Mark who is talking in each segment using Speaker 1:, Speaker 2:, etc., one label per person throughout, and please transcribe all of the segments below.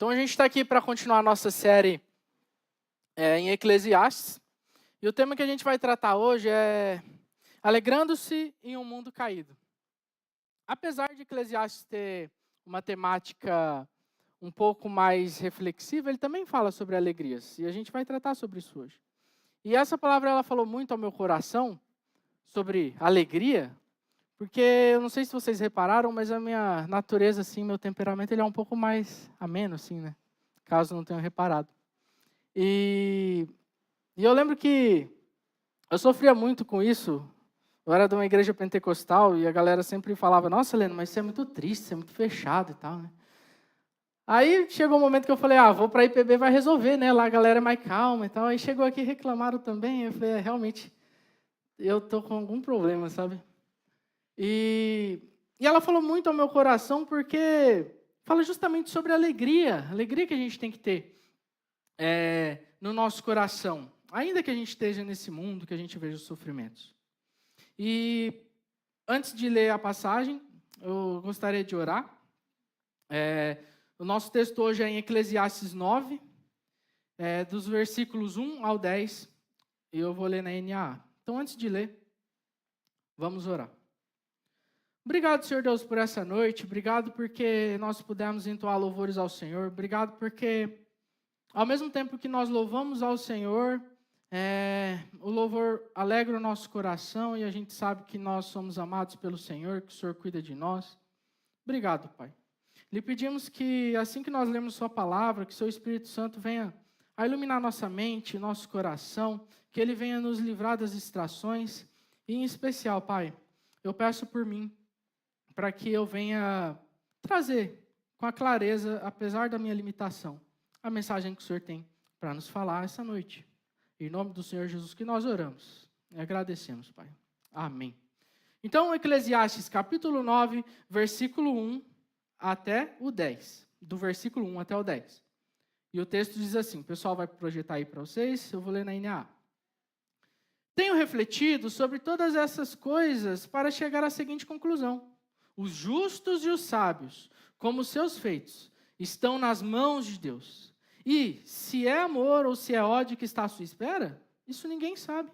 Speaker 1: Então a gente está aqui para continuar a nossa série em Eclesiastes. E o tema que a gente vai tratar hoje é alegrando-se em um mundo caído. Apesar de Eclesiastes ter uma temática um pouco mais reflexiva, ele também fala sobre alegrias. E a gente vai tratar sobre isso hoje. E essa palavra ela falou muito ao meu coração sobre alegria, porque eu não sei se vocês repararam, mas a minha natureza, assim, meu temperamento, ele é um pouco mais ameno, assim, né? Caso não tenham reparado. E eu lembro que eu sofria muito com isso. Eu era de uma igreja pentecostal e a galera sempre falava, nossa, Heleno, mas você é muito triste, você é muito fechado e tal, né? Aí chegou um momento que eu falei, vou para a IPB, vai resolver, né? Lá a galera é mais calma e tal. Aí chegou aqui e reclamaram também. Eu falei, realmente, eu tô com algum problema, sabe? E ela falou muito ao meu coração porque fala justamente sobre a alegria que a gente tem que ter no nosso coração, ainda que a gente esteja nesse mundo, que a gente veja os sofrimentos. E antes de ler a passagem, eu gostaria de orar. O nosso texto hoje é em Eclesiastes 9, dos versículos 1 ao 10, e eu vou ler na NAA. Então, antes de ler, vamos orar. Obrigado, Senhor Deus, por essa noite. Obrigado porque nós pudemos entoar louvores ao Senhor. Obrigado porque, ao mesmo tempo que nós louvamos ao Senhor, o louvor alegra o nosso coração e a gente sabe que nós somos amados pelo Senhor, que o Senhor cuida de nós. Obrigado, Pai. Lhe pedimos que, assim que nós lemos Sua palavra, que Seu Espírito Santo venha a iluminar nossa mente, nosso coração, que Ele venha nos livrar das distrações. E, em especial, Pai, eu peço por mim, para que eu venha trazer com a clareza, apesar da minha limitação, a mensagem que o Senhor tem para nos falar essa noite. Em nome do Senhor Jesus que nós oramos e agradecemos, Pai. Amém. Então, Eclesiastes capítulo 9, versículo 1 até o 10. Do versículo 1 até o 10. E o texto diz assim, o pessoal vai projetar aí para vocês, eu vou ler na NAA. Tenho refletido sobre todas essas coisas para chegar à seguinte conclusão. Os justos e os sábios, como seus feitos, estão nas mãos de Deus. E se é amor ou se é ódio que está à sua espera, isso ninguém sabe.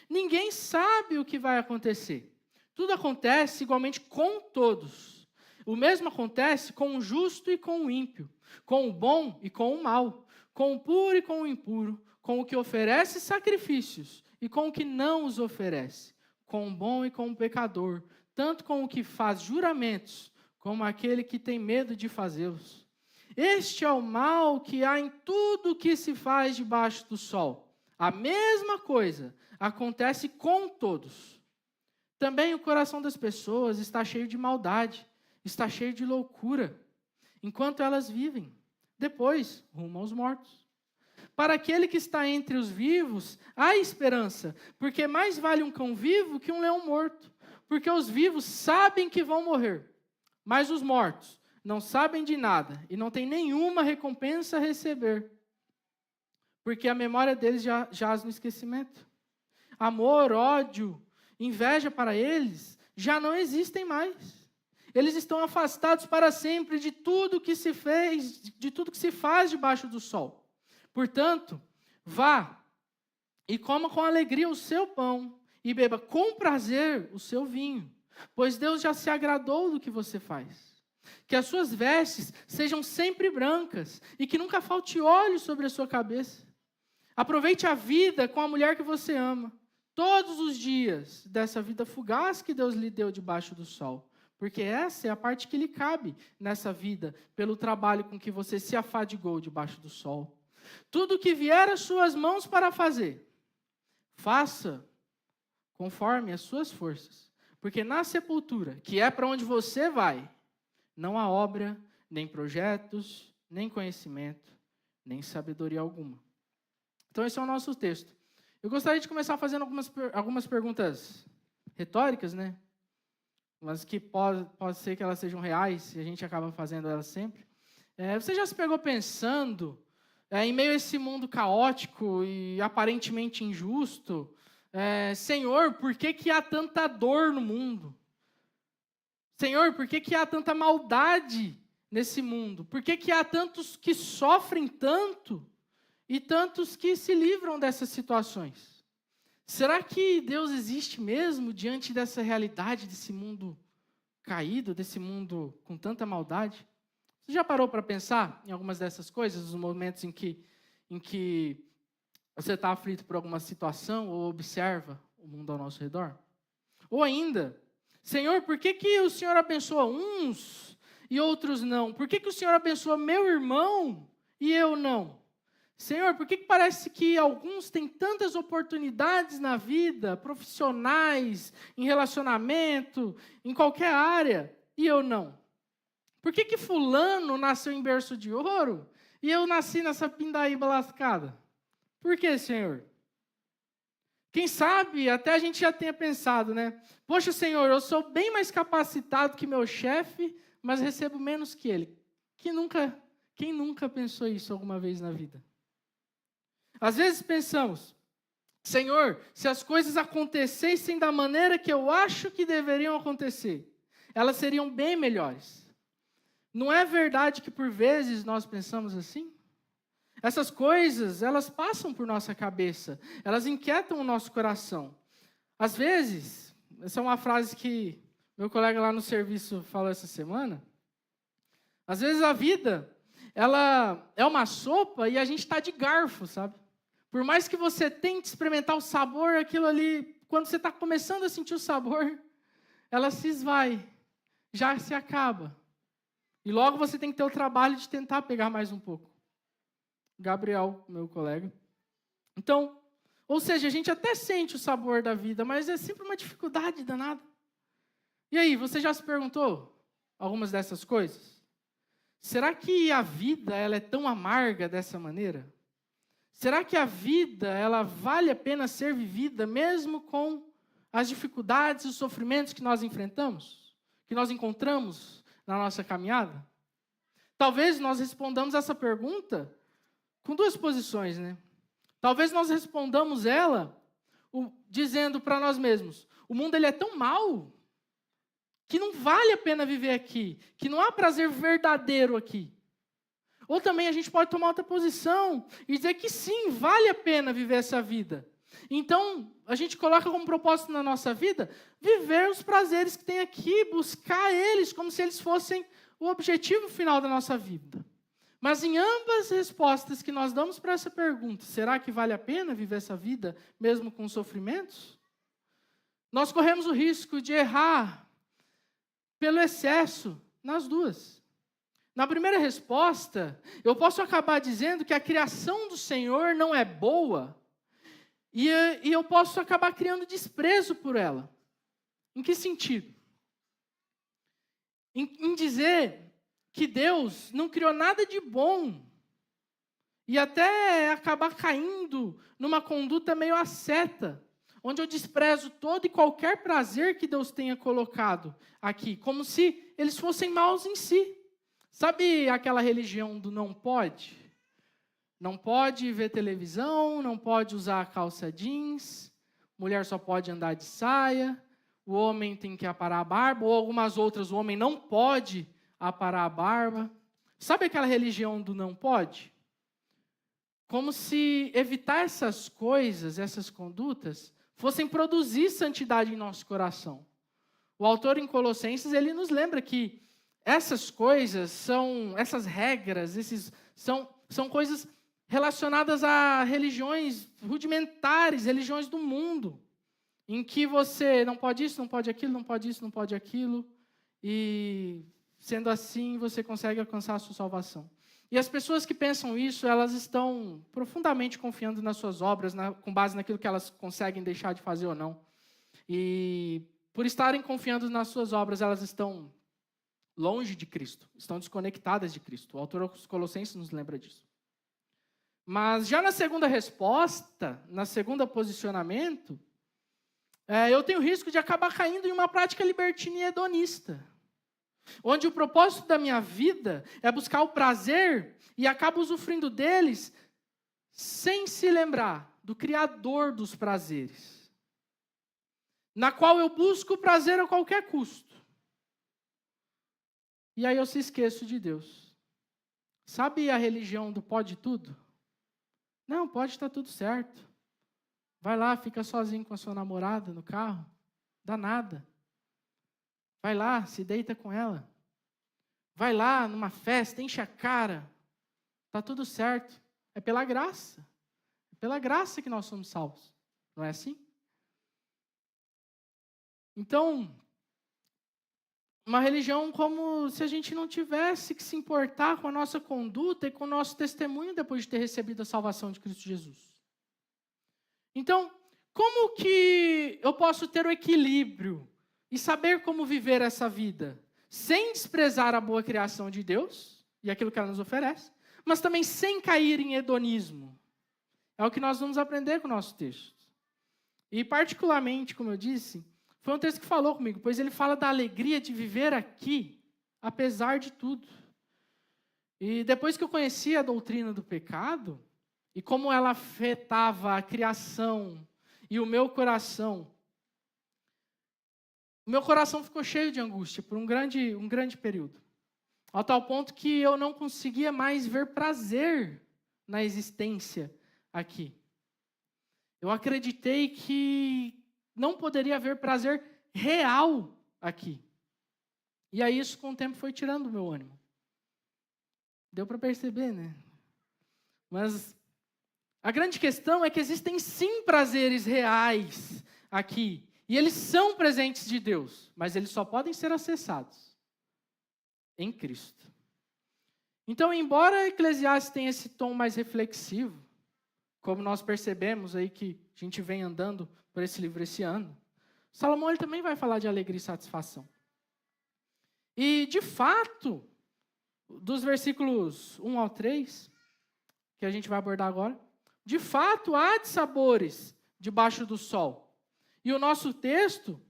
Speaker 1: Ninguém sabe o que vai acontecer. Tudo acontece igualmente com todos. O mesmo acontece com o justo e com o ímpio, com o bom e com o mal, com o puro e com o impuro, com o que oferece sacrifícios e com o que não os oferece, com o bom e com o pecador, tanto com o que faz juramentos, como aquele que tem medo de fazê-los. Este é o mal que há em tudo que se faz debaixo do sol. A mesma coisa acontece com todos. Também o coração das pessoas está cheio de maldade, está cheio de loucura, enquanto elas vivem. Depois, rumo aos mortos. Para aquele que está entre os vivos, há esperança, porque mais vale um cão vivo que um leão morto. Porque os vivos sabem que vão morrer, mas os mortos não sabem de nada e não têm nenhuma recompensa a receber, porque a memória deles já jaz no esquecimento. Amor, ódio, inveja para eles já não existem mais. Eles estão afastados para sempre de tudo que se fez, de tudo que se faz debaixo do sol. Portanto, vá e coma com alegria o seu pão e beba com prazer o seu vinho, pois Deus já se agradou do que você faz. Que as suas vestes sejam sempre brancas e que nunca falte óleo sobre a sua cabeça. Aproveite a vida com a mulher que você ama, todos os dias dessa vida fugaz que Deus lhe deu debaixo do sol, porque essa é a parte que lhe cabe nessa vida, pelo trabalho com que você se afadigou debaixo do sol. Tudo que vier às suas mãos para fazer, faça conforme as suas forças, porque na sepultura, que é para onde você vai, não há obra, nem projetos, nem conhecimento, nem sabedoria alguma. Então esse é o nosso texto. Eu gostaria de começar fazendo algumas perguntas retóricas, né? Mas que pode ser que elas sejam reais, e a gente acaba fazendo elas sempre. Você já se pegou pensando, em meio a esse mundo caótico e aparentemente injusto, Senhor, por que há tanta dor no mundo? Senhor, por que há tanta maldade nesse mundo? Por que que há tantos que sofrem tanto e tantos que se livram dessas situações? Será que Deus existe mesmo diante dessa realidade, desse mundo caído, desse mundo com tanta maldade? Você já parou para pensar em algumas dessas coisas, nos momentos em que você está aflito por alguma situação ou observa o mundo ao nosso redor? Ou ainda, Senhor, por que que o Senhor abençoa uns e outros não? Por que que o Senhor abençoa meu irmão e eu não? Senhor, por que que parece que alguns têm tantas oportunidades na vida, profissionais, em relacionamento, em qualquer área, e eu não? Por que que fulano nasceu em berço de ouro e eu nasci nessa pindaíba lascada? Por que, Senhor? Quem sabe até a gente já tenha pensado, né? Poxa, Senhor, eu sou bem mais capacitado que meu chefe, mas recebo menos que ele. Quem nunca pensou isso alguma vez na vida? Às vezes pensamos, Senhor, se as coisas acontecessem da maneira que eu acho que deveriam acontecer, elas seriam bem melhores. Não é verdade que por vezes nós pensamos assim? Essas coisas, elas passam por nossa cabeça, elas inquietam o nosso coração. Às vezes, essa é uma frase que meu colega lá no serviço falou essa semana, às vezes a vida, ela é uma sopa e a gente está de garfo, sabe? Por mais que você tente experimentar o sabor, aquilo ali, quando você está começando a sentir o sabor, ela se esvai, já se acaba. E logo você tem que ter o trabalho de tentar pegar mais um pouco. Gabriel, meu colega. Então, ou seja, a gente até sente o sabor da vida, mas é sempre uma dificuldade danada. E aí, você já se perguntou algumas dessas coisas? Será que a vida ela é tão amarga dessa maneira? Será que a vida ela vale a pena ser vivida mesmo com as dificuldades e os sofrimentos que nós enfrentamos? Que nós encontramos na nossa caminhada? Talvez nós respondamos essa pergunta com duas posições, né? Talvez nós respondamos ela dizendo para nós mesmos, o mundo ele é tão mau que não vale a pena viver aqui, que não há prazer verdadeiro aqui. Ou também a gente pode tomar outra posição e dizer que sim, vale a pena viver essa vida. Então, a gente coloca como propósito na nossa vida viver os prazeres que tem aqui, buscar eles como se eles fossem o objetivo final da nossa vida. Mas em ambas as respostas que nós damos para essa pergunta, será que vale a pena viver essa vida mesmo com sofrimentos? Nós corremos o risco de errar pelo excesso nas duas. Na primeira resposta, eu posso acabar dizendo que a criação do Senhor não é boa e eu posso acabar criando desprezo por ela. Em que sentido? Em dizer que Deus não criou nada de bom e até acabar caindo numa conduta meio asceta, onde eu desprezo todo e qualquer prazer que Deus tenha colocado aqui, como se eles fossem maus em si. Sabe aquela religião do não pode? Não pode ver televisão, não pode usar calça jeans, mulher só pode andar de saia, o homem tem que aparar a barba, ou algumas outras, o homem não pode aparar a barba. Sabe aquela religião do não pode? Como se evitar essas coisas, essas condutas, fossem produzir santidade em nosso coração. O autor em Colossenses, ele nos lembra que essas coisas essas regras, são coisas relacionadas a religiões rudimentares, religiões do mundo, em que você não pode isso, não pode aquilo, não pode isso, não pode aquilo, e sendo assim você consegue alcançar a sua salvação. E as pessoas que pensam isso, elas estão profundamente confiando nas suas obras, com base naquilo que elas conseguem deixar de fazer ou não. E por estarem confiando nas suas obras, elas estão longe de Cristo, estão desconectadas de Cristo. O autor dos Colossenses nos lembra disso. Mas já na segunda resposta, na segunda posicionamento, eu tenho risco de acabar caindo em uma prática libertina e hedonista, onde o propósito da minha vida é buscar o prazer e acabo usufruindo deles sem se lembrar do Criador dos prazeres, na qual eu busco o prazer a qualquer custo. e aí eu se esqueço de Deus. Sabe a religião do pode tudo? Não, pode estar tudo certo. Vai lá, fica sozinho com a sua namorada no carro, dá nada. Vai lá, se deita com ela. Vai lá numa festa, enche a cara. Está tudo certo. É pela graça. É pela graça que nós somos salvos. Não é assim? Então, uma religião como se a gente não tivesse que se importar com a nossa conduta e com o nosso testemunho depois de ter recebido a salvação de Cristo Jesus. Então, como que eu posso ter o equilíbrio e saber como viver essa vida? Sem desprezar a boa criação de Deus e aquilo que ela nos oferece, mas também sem cair em hedonismo. É o que nós vamos aprender com o nosso texto. E particularmente, como eu disse, foi um texto que falou comigo, pois ele fala da alegria de viver aqui, apesar de tudo. E depois que eu conheci a doutrina do pecado, e como ela afetava a criação e o meu coração ficou cheio de angústia por um grande período. Ao tal ponto que eu não conseguia mais ver prazer na existência aqui. Eu acreditei que não poderia haver prazer real aqui. E aí isso com o tempo foi tirando o meu ânimo. Deu para perceber, né? Mas a grande questão é que existem sim prazeres reais aqui. E eles são presentes de Deus, mas eles só podem ser acessados em Cristo. Então, embora Eclesiastes tenha esse tom mais reflexivo, como nós percebemos aí que a gente vem andando por esse livro esse ano, Salomão ele também vai falar de alegria e satisfação. E, de fato, dos versículos 1 ao 3, que a gente vai abordar agora, de fato, há dissabores debaixo do sol. E o nosso texto,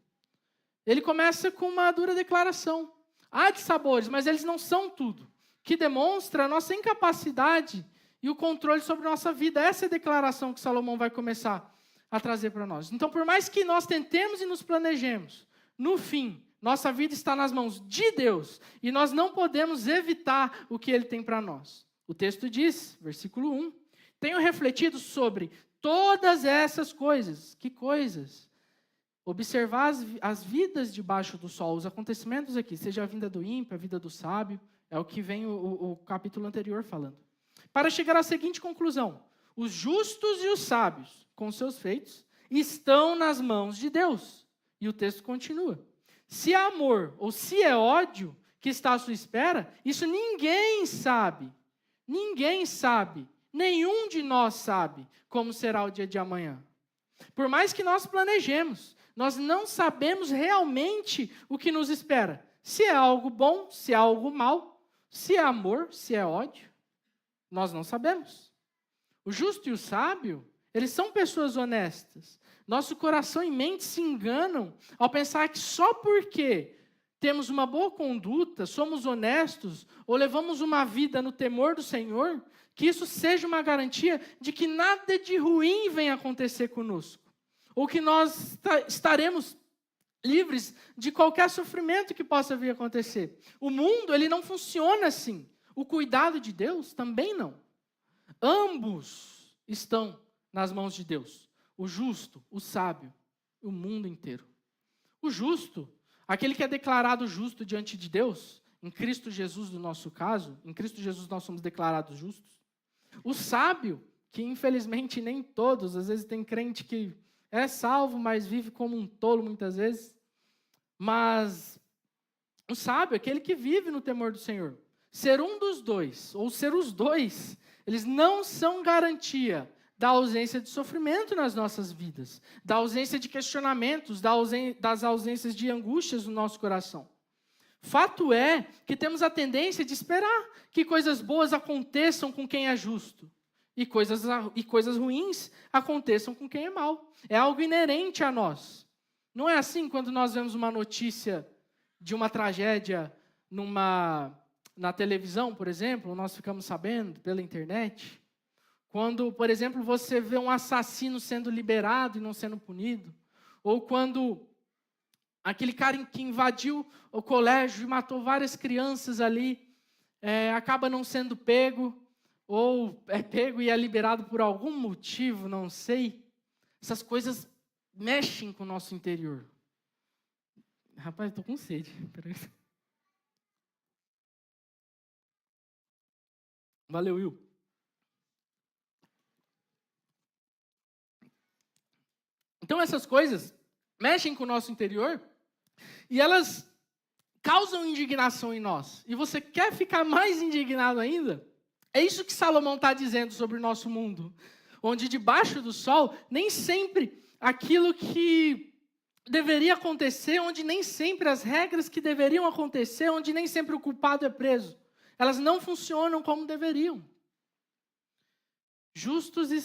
Speaker 1: ele começa com uma dura declaração. Há dissabores, mas eles não são tudo. Que demonstra a nossa incapacidade e o controle sobre a nossa vida. Essa é a declaração que Salomão vai começar a trazer para nós. Então, por mais que nós tentemos e nos planejemos, no fim, nossa vida está nas mãos de Deus. E nós não podemos evitar o que Ele tem para nós. O texto diz, versículo 1, tenho refletido sobre todas essas coisas. Que coisas? Observar as vidas debaixo do sol, os acontecimentos aqui, seja a vinda do ímpio, a vida do sábio, é o que vem o capítulo anterior falando. Para chegar à seguinte conclusão, os justos e os sábios, com seus feitos, estão nas mãos de Deus. E o texto continua. Se é amor ou se é ódio que está à sua espera, isso ninguém sabe. Ninguém sabe. Nenhum de nós sabe como será o dia de amanhã. Por mais que nós planejemos, nós não sabemos realmente o que nos espera. Se é algo bom, se é algo mal, se é amor, se é ódio, nós não sabemos. O justo e o sábio, eles são pessoas honestas. Nosso coração e mente se enganam ao pensar que só porque temos uma boa conduta, somos honestos ou levamos uma vida no temor do Senhor, que isso seja uma garantia de que nada de ruim venha acontecer conosco. Ou que nós estaremos livres de qualquer sofrimento que possa vir a acontecer. O mundo, ele não funciona assim. O cuidado de Deus também não. Ambos estão nas mãos de Deus. O justo, o sábio, o mundo inteiro. O justo, aquele que é declarado justo diante de Deus, em Cristo Jesus, no nosso caso, em Cristo Jesus nós somos declarados justos. O sábio, que infelizmente nem todos, às vezes tem crente que é salvo, mas vive como um tolo muitas vezes. Mas o sábio é aquele que vive no temor do Senhor. Ser um dos dois, ou ser os dois, eles não são garantia da ausência de sofrimento nas nossas vidas, da ausência de questionamentos, das ausências de angústias no nosso coração. Fato é que temos a tendência de esperar que coisas boas aconteçam com quem é justo. E coisas ruins aconteçam com quem é mau. É algo inerente a nós. Não é assim quando nós vemos uma notícia de uma tragédia na televisão, por exemplo, nós ficamos sabendo pela internet. Quando, por exemplo, você vê um assassino sendo liberado e não sendo punido. Ou quando aquele cara que invadiu o colégio e matou várias crianças ali, acaba não sendo pego, ou é pego e é liberado por algum motivo, não sei. Essas coisas mexem com o nosso interior. Rapaz, estou com sede. Peraí. Valeu, Will. Então essas coisas mexem com o nosso interior e elas causam indignação em nós. E você quer ficar mais indignado ainda? É isso que Salomão está dizendo sobre o nosso mundo. Onde debaixo do sol, nem sempre aquilo que deveria acontecer, onde nem sempre as regras que deveriam acontecer, onde nem sempre o culpado é preso, elas não funcionam como deveriam. Justos e os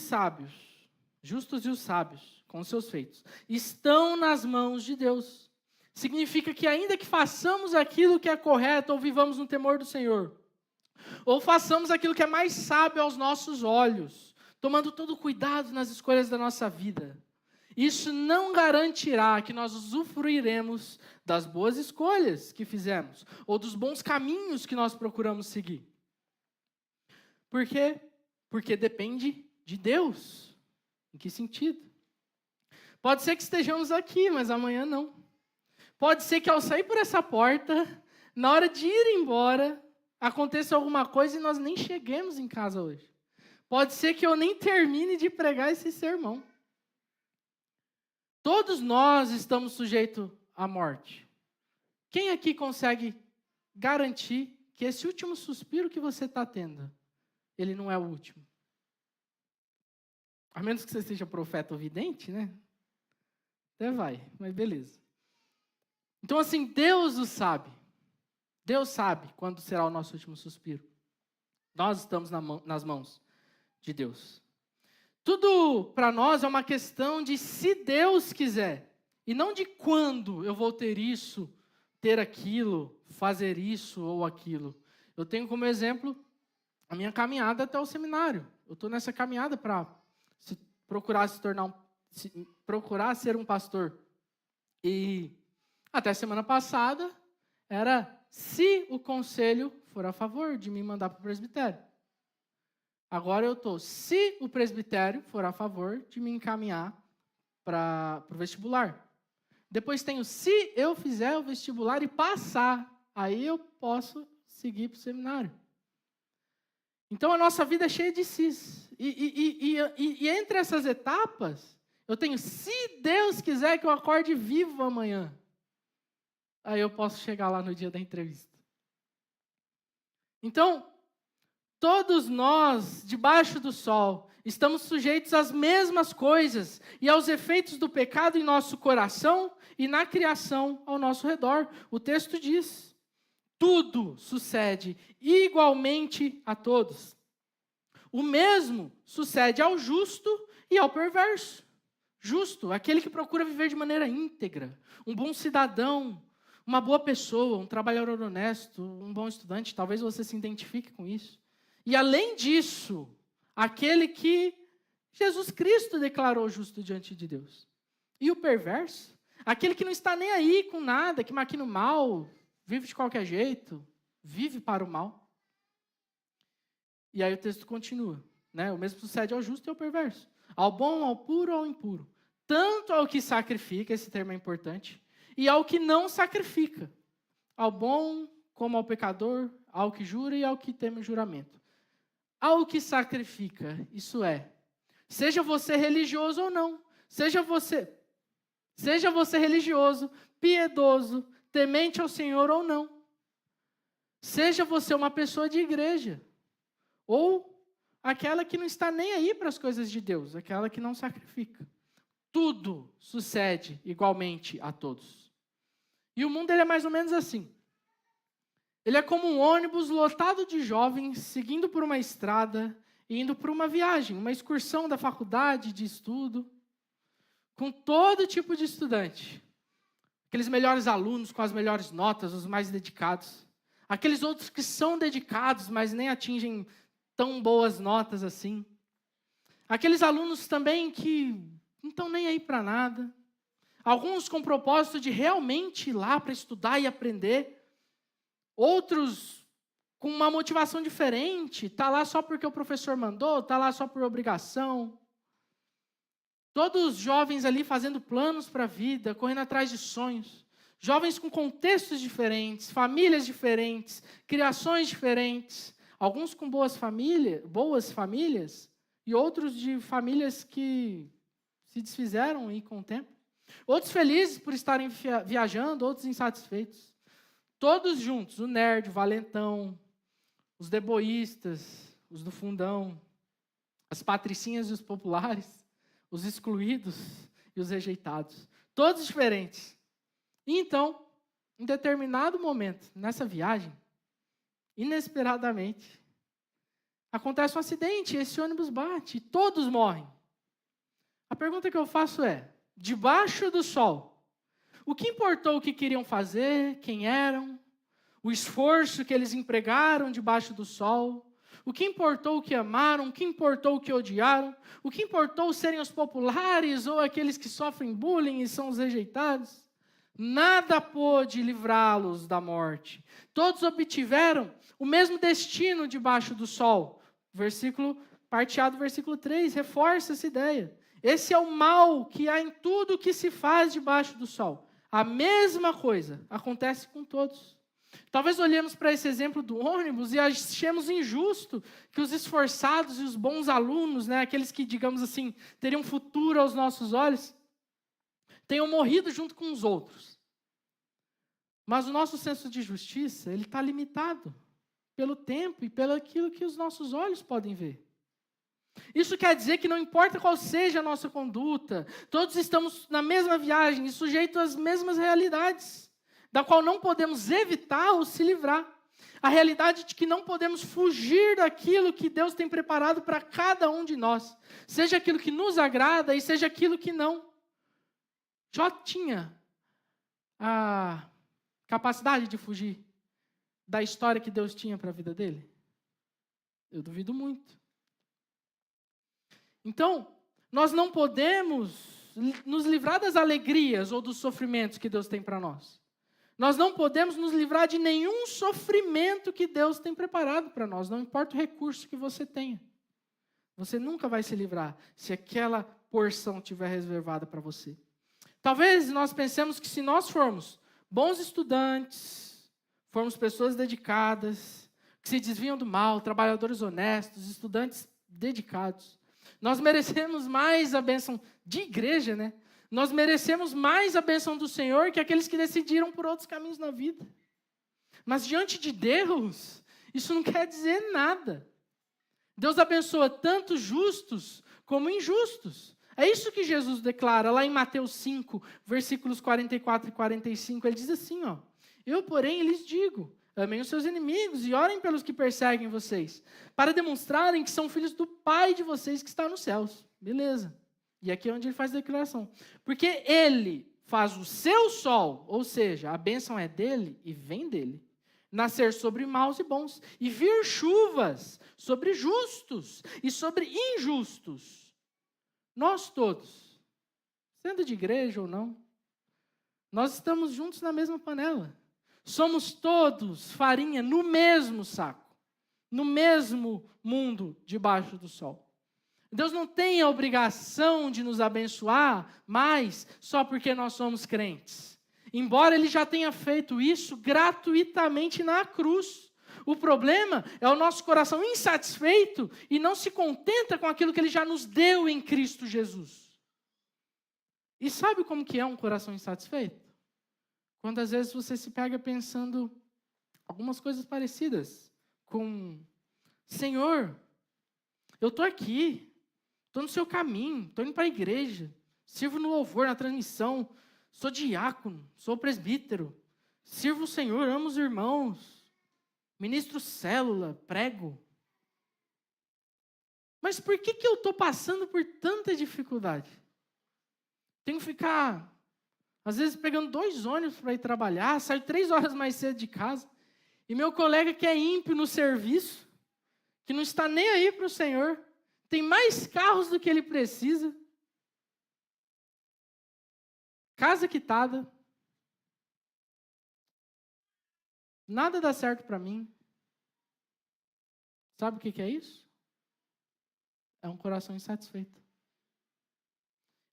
Speaker 1: sábios, com seus feitos, estão nas mãos de Deus. Significa que ainda que façamos aquilo que é correto, ou vivamos no temor do Senhor, ou façamos aquilo que é mais sábio aos nossos olhos, tomando todo cuidado nas escolhas da nossa vida, isso não garantirá que nós usufruiremos das boas escolhas que fizemos, ou dos bons caminhos que nós procuramos seguir. Por quê? Porque depende de Deus. Em que sentido? Pode ser que estejamos aqui, mas amanhã não. Pode ser que ao sair por essa porta, na hora de ir embora, aconteça alguma coisa e nós nem cheguemos em casa hoje. Pode ser que eu nem termine de pregar esse sermão. Todos nós estamos sujeitos à morte. Quem aqui consegue garantir que esse último suspiro que você está tendo, ele não é o último? A menos que você seja profeta ou vidente, né? Até vai, mas beleza. Então, assim, Deus o sabe. Deus sabe quando será o nosso último suspiro. Nós estamos nas mãos de Deus. Tudo para nós é uma questão de se Deus quiser. E não de quando eu vou ter isso, ter aquilo, fazer isso ou aquilo. Eu tenho como exemplo a minha caminhada até o seminário. Eu estou nessa caminhada para procurar ser um pastor. E até semana passada era se o conselho for a favor de me mandar para o presbitério. Agora eu estou, se o presbitério for a favor de me encaminhar para o vestibular. Depois tenho, se eu fizer o vestibular e passar, aí eu posso seguir para o seminário. Então a nossa vida é cheia de sis. E entre essas etapas, eu tenho, se Deus quiser que eu acorde vivo amanhã, aí eu posso chegar lá no dia da entrevista. Então, todos nós, debaixo do sol, estamos sujeitos às mesmas coisas e aos efeitos do pecado em nosso coração e na criação ao nosso redor. O texto diz, tudo sucede igualmente a todos. O mesmo sucede ao justo e ao perverso. Justo, aquele que procura viver de maneira íntegra, um bom cidadão, uma boa pessoa, um trabalhador honesto, um bom estudante, talvez você se identifique com isso. E além disso, aquele que Jesus Cristo declarou justo diante de Deus. E o perverso? Aquele que não está nem aí com nada, que maquina o mal, vive de qualquer jeito, vive para o mal. E aí o texto continua, né? O mesmo sucede ao justo e ao perverso. Ao bom, ao puro, ao impuro. Tanto ao que sacrifica, esse termo é importante, e ao que não sacrifica. Ao bom como ao pecador, ao que jura e ao que teme o juramento. Ao que sacrifica, isso é, seja você religioso ou não, seja você religioso, piedoso, temente ao Senhor ou não, seja você uma pessoa de igreja, ou aquela que não está nem aí para as coisas de Deus, aquela que não sacrifica. Tudo sucede igualmente a todos. E o mundo ele é mais ou menos assim. Ele é como um ônibus lotado de jovens seguindo por uma estrada e indo por uma viagem, uma excursão da faculdade de estudo, com todo tipo de estudante. Aqueles melhores alunos com as melhores notas, os mais dedicados. Aqueles outros que são dedicados, mas nem atingem tão boas notas assim. Aqueles alunos também que não estão nem aí para nada. Alguns com o propósito de realmente ir lá para estudar e aprender. Outros com uma motivação diferente. Está lá só porque o professor mandou, está lá só por obrigação. Todos jovens ali fazendo planos para a vida, correndo atrás de sonhos. Jovens com contextos diferentes, famílias diferentes, criações diferentes. Alguns com boas famílias e outros de famílias que se desfizeram aí com o tempo. Outros felizes por estarem viajando, outros insatisfeitos. Todos juntos, o nerd, o valentão, os deboístas, os do fundão, as patricinhas e os populares, os excluídos e os rejeitados. Todos diferentes. E então, em determinado momento, nessa viagem, inesperadamente, acontece um acidente, esse ônibus bate e todos morrem. A pergunta que eu faço é, debaixo do sol, o que importou o que queriam fazer, quem eram, o esforço que eles empregaram debaixo do sol, o que importou o que amaram, o que importou o que odiaram, o que importou serem os populares ou aqueles que sofrem bullying e são os rejeitados? Nada pôde livrá-los da morte. Todos obtiveram o mesmo destino debaixo do sol. Parte A do versículo 3, reforça essa ideia. Esse é o mal que há em tudo que se faz debaixo do sol. A mesma coisa acontece com todos. Talvez olhemos para esse exemplo do ônibus e achemos injusto que os esforçados e os bons alunos, aqueles que, digamos assim, teriam futuro aos nossos olhos, tenham morrido junto com os outros. Mas o nosso senso de justiça, ele está limitado pelo tempo e pelo aquilo que os nossos olhos podem ver. Isso quer dizer que não importa qual seja a nossa conduta, todos estamos na mesma viagem e sujeitos às mesmas realidades, da qual não podemos evitar ou se livrar. A realidade de que não podemos fugir daquilo que Deus tem preparado para cada um de nós, seja aquilo que nos agrada e seja aquilo que não. Jó tinha a capacidade de fugir da história que Deus tinha para a vida dele? Eu duvido muito. Então, nós não podemos nos livrar das alegrias ou dos sofrimentos que Deus tem para nós. Nós não podemos nos livrar de nenhum sofrimento que Deus tem preparado para nós, não importa o recurso que você tenha. Você nunca vai se livrar se aquela porção estiver reservada para você. Talvez nós pensemos que se nós formos bons estudantes, formos pessoas dedicadas, que se desviam do mal, trabalhadores honestos, estudantes dedicados, nós merecemos mais a bênção de igreja, Nós merecemos mais a bênção do Senhor que aqueles que decidiram por outros caminhos na vida. Mas diante de Deus, isso não quer dizer nada. Deus abençoa tanto justos como injustos. É isso que Jesus declara lá em Mateus 5, versículos 44 e 45. Ele diz assim, eu, porém, lhes digo, amem os seus inimigos e orem pelos que perseguem vocês, para demonstrarem que são filhos do Pai de vocês que está nos céus. Beleza. E aqui é onde ele faz a declaração. Porque ele faz o seu sol, ou seja, a bênção é dele e vem dele, nascer sobre maus e bons, e vir chuvas sobre justos e sobre injustos. Nós todos, sendo de igreja ou não, nós estamos juntos na mesma panela. Somos todos farinha no mesmo saco, no mesmo mundo debaixo do sol. Deus não tem a obrigação de nos abençoar mais só porque nós somos crentes. Embora Ele já tenha feito isso gratuitamente na cruz. O problema é o nosso coração insatisfeito e não se contenta com aquilo que Ele já nos deu em Cristo Jesus. E sabe como que é um coração insatisfeito? Quando às vezes você se pega pensando algumas coisas parecidas com: Senhor, eu estou aqui, estou no seu caminho, estou indo para a igreja, sirvo no louvor, na transmissão, sou diácono, sou presbítero, sirvo o Senhor, amo os irmãos, ministro célula, prego. Mas por que eu estou passando por tanta dificuldade? Tenho que ficar, às vezes, pegando 2 ônibus para ir trabalhar, saio 3 horas mais cedo de casa, e meu colega que é ímpio no serviço, que não está nem aí para o Senhor, tem mais carros do que ele precisa. casa quitada, nada dá certo para mim. Sabe o que é isso? É um coração insatisfeito.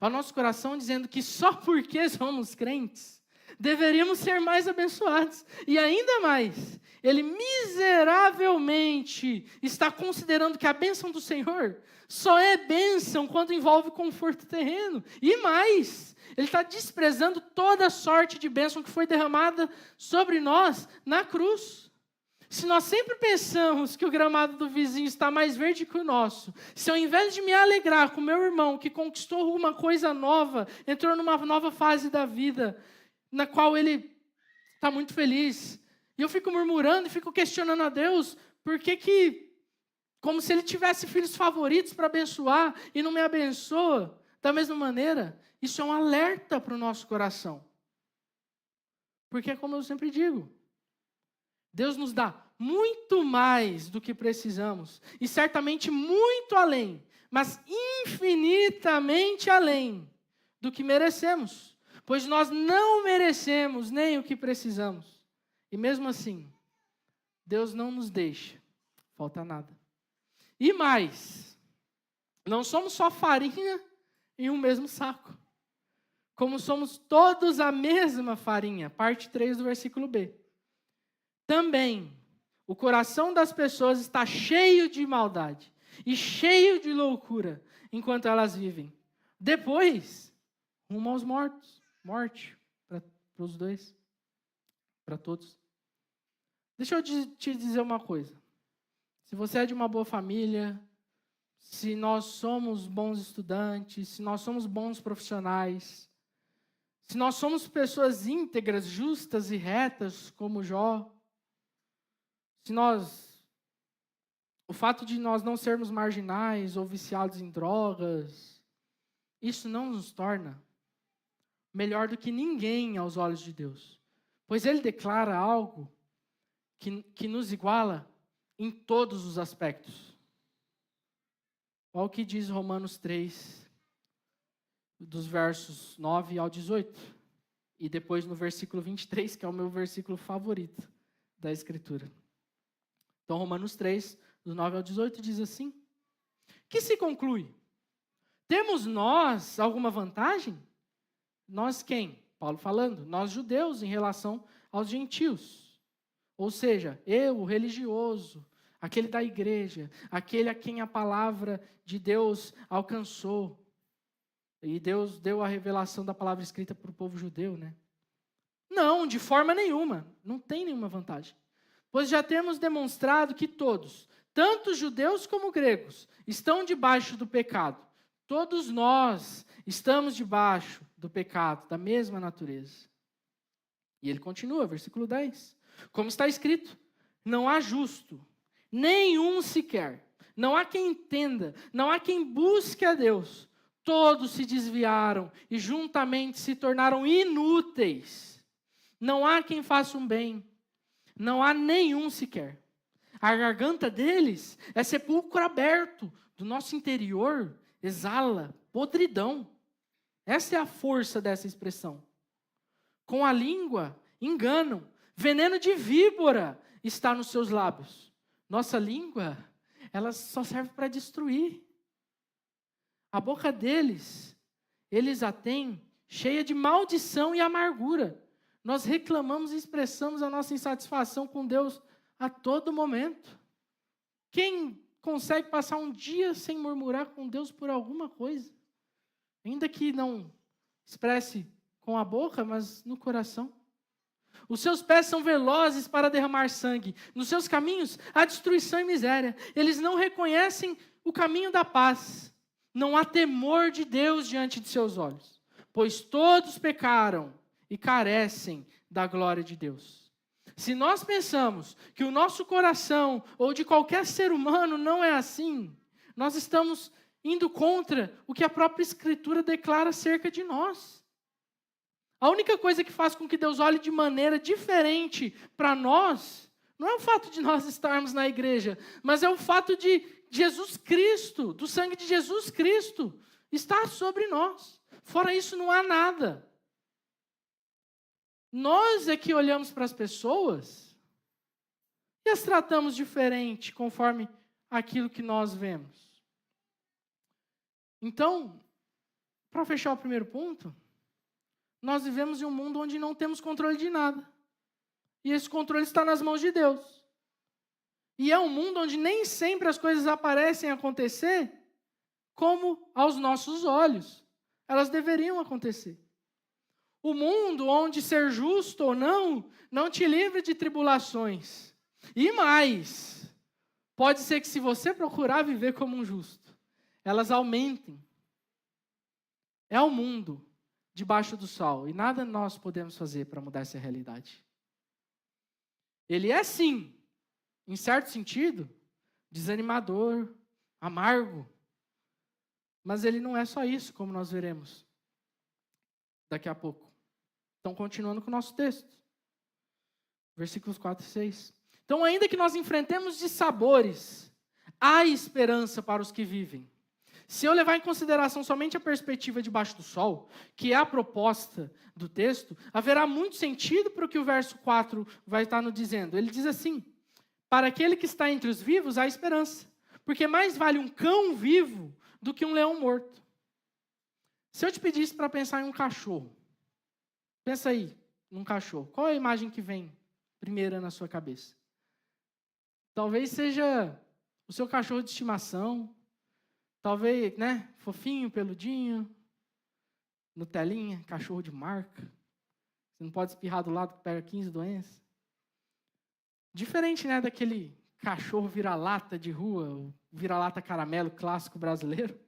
Speaker 1: É o nosso coração dizendo que só porque somos crentes, deveríamos ser mais abençoados. E ainda mais, ele miseravelmente está considerando que a bênção do Senhor só é bênção quando envolve conforto terreno. E mais, ele está desprezando toda a sorte de bênção que foi derramada sobre nós na cruz. Se nós sempre pensamos que o gramado do vizinho está mais verde que o nosso, se ao invés de me alegrar com meu irmão que conquistou uma coisa nova, entrou numa nova fase da vida, na qual ele está muito feliz, e eu fico murmurando e fico questionando a Deus, por que, como se ele tivesse filhos favoritos para abençoar e não me abençoa da mesma maneira, isso é um alerta para o nosso coração. Porque, como eu sempre digo, Deus nos dá muito mais do que precisamos, e certamente muito além, mas infinitamente além do que merecemos, pois nós não merecemos nem o que precisamos. E mesmo assim, Deus não nos deixa faltar nada. E mais, não somos só farinha em um mesmo saco, como somos todos a mesma farinha, parte 3 do versículo B. Também, o coração das pessoas está cheio de maldade e cheio de loucura enquanto elas vivem. Depois, rumo aos mortos. Morte para os dois, para todos. Deixa eu te dizer uma coisa. Se você é de uma boa família, se nós somos bons estudantes, se nós somos bons profissionais, se nós somos pessoas íntegras, justas e retas, como Jó, o fato de nós não sermos marginais ou viciados em drogas, isso não nos torna melhor do que ninguém aos olhos de Deus. Pois Ele declara algo que nos iguala em todos os aspectos. Olha o que diz Romanos 3, dos versos 9 ao 18. E depois no versículo 23, que é o meu versículo favorito da Escritura. Então, Romanos 3, do 9 ao 18, diz assim: que se conclui? Temos nós alguma vantagem? Nós quem? Paulo falando, nós judeus em relação aos gentios. Ou seja, eu, o religioso, aquele da igreja, aquele a quem a palavra de Deus alcançou. E Deus deu a revelação da palavra escrita para o povo judeu, né? Não, de forma nenhuma. Não tem nenhuma vantagem. Pois já temos demonstrado que todos, tanto judeus como gregos, estão debaixo do pecado. Todos nós estamos debaixo do pecado, da mesma natureza. E ele continua, versículo 10. Como está escrito, não há justo, nenhum sequer. Não há quem entenda, não há quem busque a Deus. Todos se desviaram e juntamente se tornaram inúteis. Não há quem faça um bem. Não há nenhum sequer. A garganta deles é sepulcro aberto. Do nosso interior exala podridão. Essa é a força dessa expressão. Com a língua enganam. Veneno de víbora está nos seus lábios. Nossa língua, ela só serve para destruir. A boca deles, eles a têm cheia de maldição e amargura. Nós reclamamos e expressamos a nossa insatisfação com Deus a todo momento. Quem consegue passar um dia sem murmurar com Deus por alguma coisa? Ainda que não expresse com a boca, mas no coração. Os seus pés são velozes para derramar sangue. Nos seus caminhos há destruição e miséria. Eles não reconhecem o caminho da paz. Não há temor de Deus diante de seus olhos. Pois todos pecaram e carecem da glória de Deus. Se nós pensamos que o nosso coração ou de qualquer ser humano não é assim, nós estamos indo contra o que a própria Escritura declara acerca de nós. A única coisa que faz com que Deus olhe de maneira diferente para nós, não é o fato de nós estarmos na igreja, mas é o fato de Jesus Cristo, do sangue de Jesus Cristo, estar sobre nós. Fora isso, não há nada. Nós é que olhamos para as pessoas e as tratamos diferente conforme aquilo que nós vemos. Então, para fechar o primeiro ponto, nós vivemos em um mundo onde não temos controle de nada. E esse controle está nas mãos de Deus. E é um mundo onde nem sempre as coisas aparecem acontecer como aos nossos olhos elas deveriam acontecer. O mundo onde ser justo ou não te livra de tribulações. E mais, pode ser que se você procurar viver como um justo, elas aumentem. É o mundo debaixo do sol e nada nós podemos fazer para mudar essa realidade. Ele é sim, em certo sentido, desanimador, amargo, mas ele não é só isso, como nós veremos daqui a pouco. Então, continuando com o nosso texto. Versículos 4 e 6. Então, ainda que nós enfrentemos dissabores, há esperança para os que vivem. Se eu levar em consideração somente a perspectiva debaixo do sol, que é a proposta do texto, haverá muito sentido para o que o verso 4 vai estar nos dizendo. Ele diz assim: para aquele que está entre os vivos, há esperança. Porque mais vale um cão vivo do que um leão morto. Se eu te pedisse para pensar em um cachorro, pensa aí num cachorro. Qual é a imagem que vem primeira na sua cabeça? Talvez seja o seu cachorro de estimação. Talvez, fofinho, peludinho, Nutelinha, cachorro de marca. Você não pode espirrar do lado que pega 15 doenças. Diferente, daquele cachorro vira-lata de rua, o vira-lata caramelo clássico brasileiro.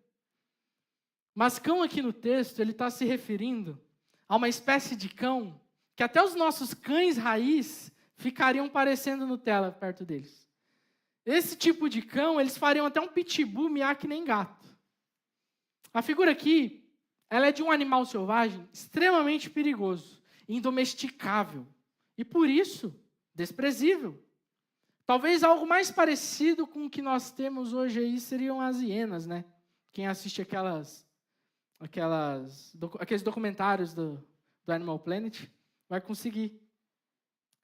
Speaker 1: Mas cão aqui no texto, ele está se referindo a uma espécie de cão que até os nossos cães raiz ficariam parecendo Nutella perto deles. Esse tipo de cão, eles fariam até um pitbull miar que nem gato. A figura aqui, ela é de um animal selvagem extremamente perigoso, indomesticável e, por isso, desprezível. Talvez algo mais parecido com o que nós temos hoje aí seriam as hienas, Quem assiste aqueles documentários do Animal Planet vai conseguir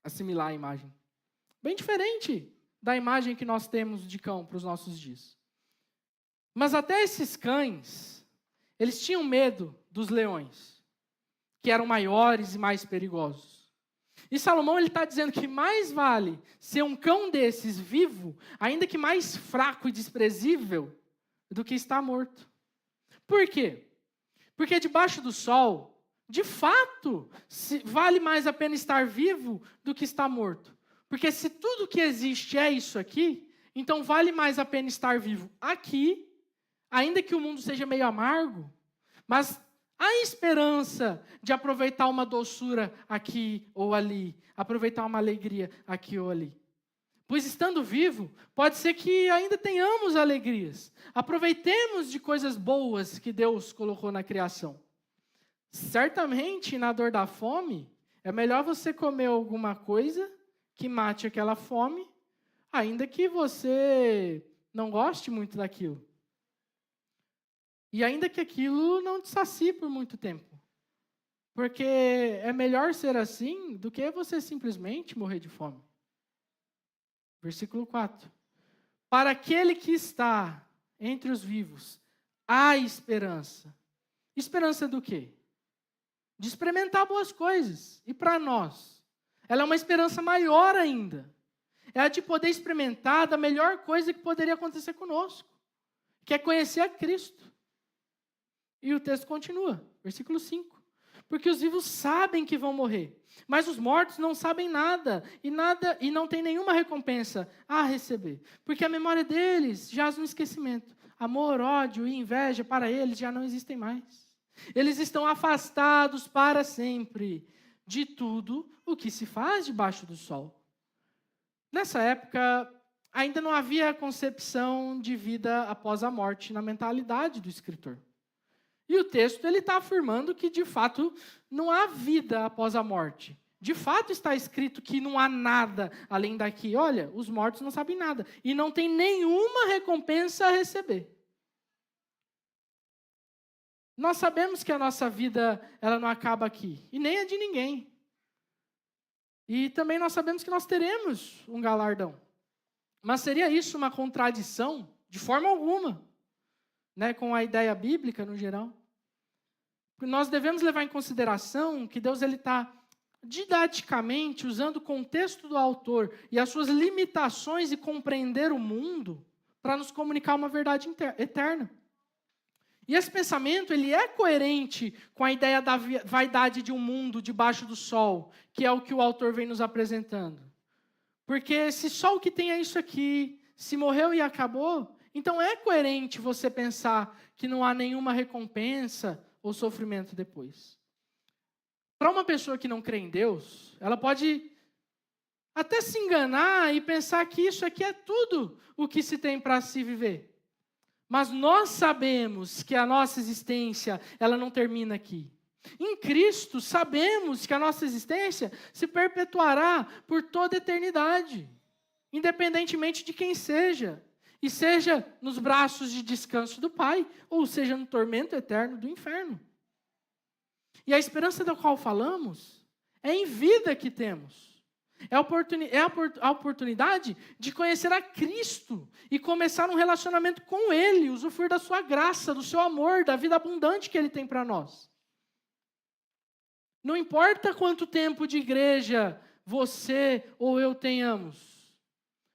Speaker 1: assimilar a imagem. Bem diferente da imagem que nós temos de cão para os nossos dias. Mas até esses cães, eles tinham medo dos leões, que eram maiores e mais perigosos. E Salomão está dizendo que mais vale ser um cão desses vivo, ainda que mais fraco e desprezível, do que estar morto. Por quê? Porque debaixo do sol, de fato, vale mais a pena estar vivo do que estar morto. Porque se tudo que existe é isso aqui, então vale mais a pena estar vivo aqui, ainda que o mundo seja meio amargo, mas há esperança de aproveitar uma doçura aqui ou ali, aproveitar uma alegria aqui ou ali. Pois estando vivo, pode ser que ainda tenhamos alegrias. Aproveitemos de coisas boas que Deus colocou na criação. Certamente, na dor da fome, é melhor você comer alguma coisa que mate aquela fome, ainda que você não goste muito daquilo. E ainda que aquilo não te sacie por muito tempo. Porque é melhor ser assim do que você simplesmente morrer de fome. Versículo 4. Para aquele que está entre os vivos, há esperança. Esperança do quê? De experimentar boas coisas. E para nós? Ela é uma esperança maior ainda. É a de poder experimentar da melhor coisa que poderia acontecer conosco, que é conhecer a Cristo. E o texto continua, versículo 5. Porque os vivos sabem que vão morrer, mas os mortos não sabem nada e não tem nenhuma recompensa a receber. Porque a memória deles jaz no esquecimento. Amor, ódio e inveja para eles já não existem mais. Eles estão afastados para sempre de tudo o que se faz debaixo do sol. Nessa época, ainda não havia concepção de vida após a morte na mentalidade do escritor. E o texto está afirmando que, de fato, não há vida após a morte. De fato, está escrito que não há nada além daqui. Olha, os mortos não sabem nada. E não tem nenhuma recompensa a receber. Nós sabemos que a nossa vida ela não acaba aqui. E nem a de ninguém. E também nós sabemos que nós teremos um galardão. Mas seria isso uma contradição? De forma alguma, né, com a ideia bíblica no geral. Porque nós devemos levar em consideração que Deus está didaticamente usando o contexto do autor e as suas limitações de compreender o mundo para nos comunicar uma verdade eterna. E esse pensamento ele é coerente com a ideia da vaidade de um mundo debaixo do sol, que é o que o autor vem nos apresentando. Porque se só o que tem é isso aqui, se morreu e acabou, então é coerente você pensar que não há nenhuma recompensa ou sofrimento depois. Para uma pessoa que não crê em Deus, ela pode até se enganar e pensar que isso aqui é tudo o que se tem para se viver. Mas nós sabemos que a nossa existência, ela não termina aqui. Em Cristo, sabemos que a nossa existência se perpetuará por toda a eternidade, independentemente de quem seja. E seja nos braços de descanso do Pai, ou seja no tormento eterno do inferno. E a esperança da qual falamos é em vida que temos. É a oportunidade de conhecer a Cristo e começar um relacionamento com Ele, usufruir da sua graça, do seu amor, da vida abundante que Ele tem para nós. Não importa quanto tempo de igreja você ou eu tenhamos.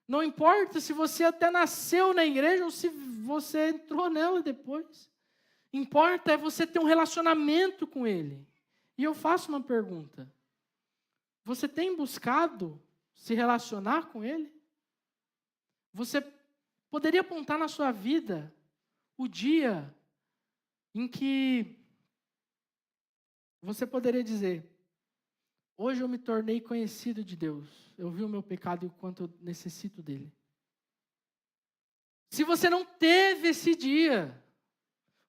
Speaker 1: Não importa se você até nasceu na igreja ou se você entrou nela depois. Importa é você ter um relacionamento com Ele. E eu faço uma pergunta. Você tem buscado se relacionar com Ele? Você poderia apontar na sua vida o dia em que você poderia dizer: hoje eu me tornei conhecido de Deus. Eu vi o meu pecado e o quanto eu necessito dele. Se você não teve esse dia,